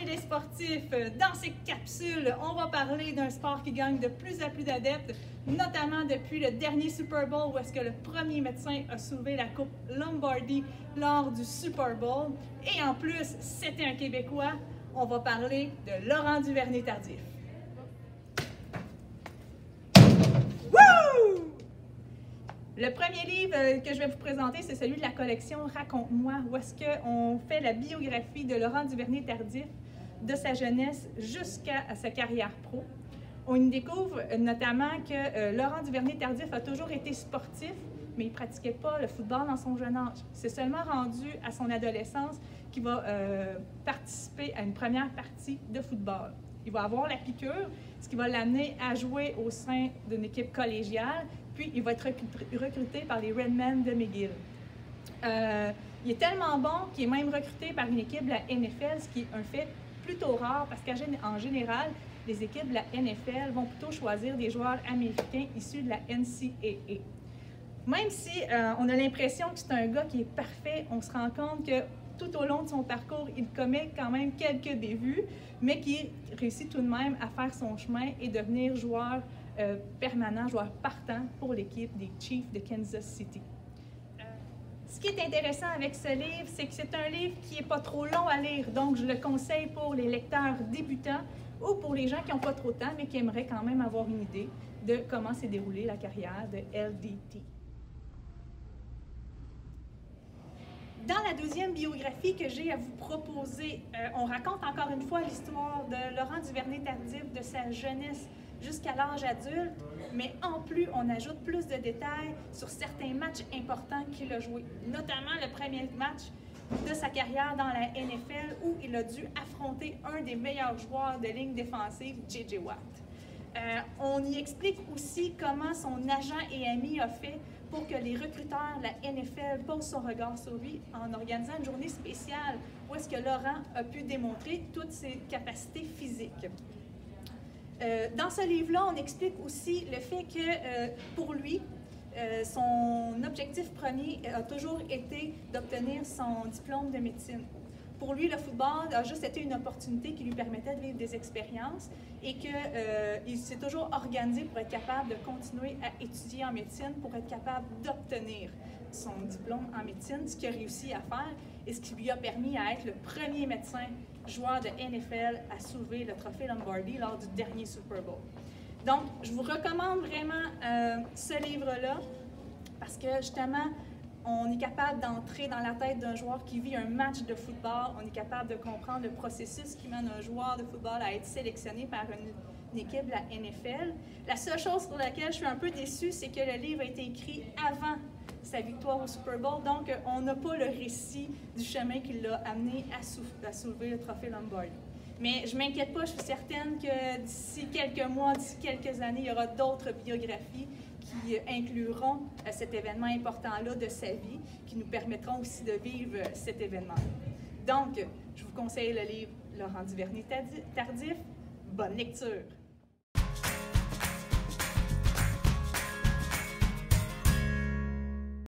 les sportifs, dans ces capsules, on va parler d'un sport qui gagne de plus en plus d'adeptes, notamment depuis le dernier Super Bowl où est-ce que le premier médecin a soulevé la coupe Lombardi lors du Super Bowl. Et en plus, c'était un Québécois. On va parler de Laurent Duvernay-Tardif. Wouh! Le premier livre que je vais vous présenter, c'est celui de la collection Raconte-moi, où est-ce qu'on fait la biographie de Laurent Duvernay-Tardif, de sa jeunesse jusqu'à sa carrière pro. On y découvre notamment que Laurent Duvernay-Tardif a toujours été sportif, mais il ne pratiquait pas le football dans son jeune âge. C'est seulement rendu à son adolescence qu'il va participer à une première partie de football. Il va avoir la piqûre, ce qui va l'amener à jouer au sein d'une équipe collégiale, puis il va être recruté par les Redmen de McGill. Il est tellement bon qu'il est même recruté par une équipe de la NFL, ce qui est un fait plutôt rare parce qu'en général, les équipes de la NFL vont plutôt choisir des joueurs américains issus de la NCAA. Même si on a l'impression que c'est un gars qui est parfait, on se rend compte que tout au long de son parcours, il commet quand même quelques bévues, mais qui réussit tout de même à faire son chemin et devenir joueur permanent, joueur partant pour l'équipe des Chiefs de Kansas City. Ce qui est intéressant avec ce livre, c'est que c'est un livre qui n'est pas trop long à lire, donc je le conseille pour les lecteurs débutants ou pour les gens qui n'ont pas trop de temps, mais qui aimeraient quand même avoir une idée de comment s'est déroulée la carrière de LDT. Dans la deuxième biographie que j'ai à vous proposer, on raconte encore une fois l'histoire de Laurent Duvernay-Tardif, de sa jeunesse jusqu'à l'âge adulte, mais en plus, on ajoute plus de détails sur certains matchs importants qu'il a joués, notamment le premier match de sa carrière dans la NFL où il a dû affronter un des meilleurs joueurs de ligne défensive, J.J. Watt. On y explique aussi comment son agent et ami a fait pour que les recruteurs de la NFL posent son regard sur lui en organisant une journée spéciale où est-ce que Laurent a pu démontrer toutes ses capacités physiques. Dans ce livre-là, on explique aussi le fait que pour lui, son objectif premier a toujours été d'obtenir son diplôme de médecine. Pour lui, le football a juste été une opportunité qui lui permettait de vivre des expériences et qu'il s'est toujours organisé pour être capable de continuer à étudier en médecine, pour être capable d'obtenir son diplôme en médecine, ce qu'il a réussi à faire et ce qui lui a permis à être le premier médecin joueur de NFL à soulever le trophée Lombardi lors du dernier Super Bowl. Donc, je vous recommande vraiment ce livre-là parce que justement, on est capable d'entrer dans la tête d'un joueur qui vit un match de football. On est capable de comprendre le processus qui mène un joueur de football à être sélectionné par une équipe de la NFL. La seule chose pour laquelle je suis un peu déçue, c'est que le livre a été écrit avant sa victoire au Super Bowl. Donc, on n'a pas le récit du chemin qui l'a amené à soulever le trophée Lombardi. Mais je ne m'inquiète pas, je suis certaine que d'ici quelques mois, d'ici quelques années, il y aura d'autres biographies qui incluront cet événement important-là de sa vie, qui nous permettront aussi de vivre cet événement-là. Donc, je vous conseille le livre Laurent Duvernay-Tardif. Bonne lecture!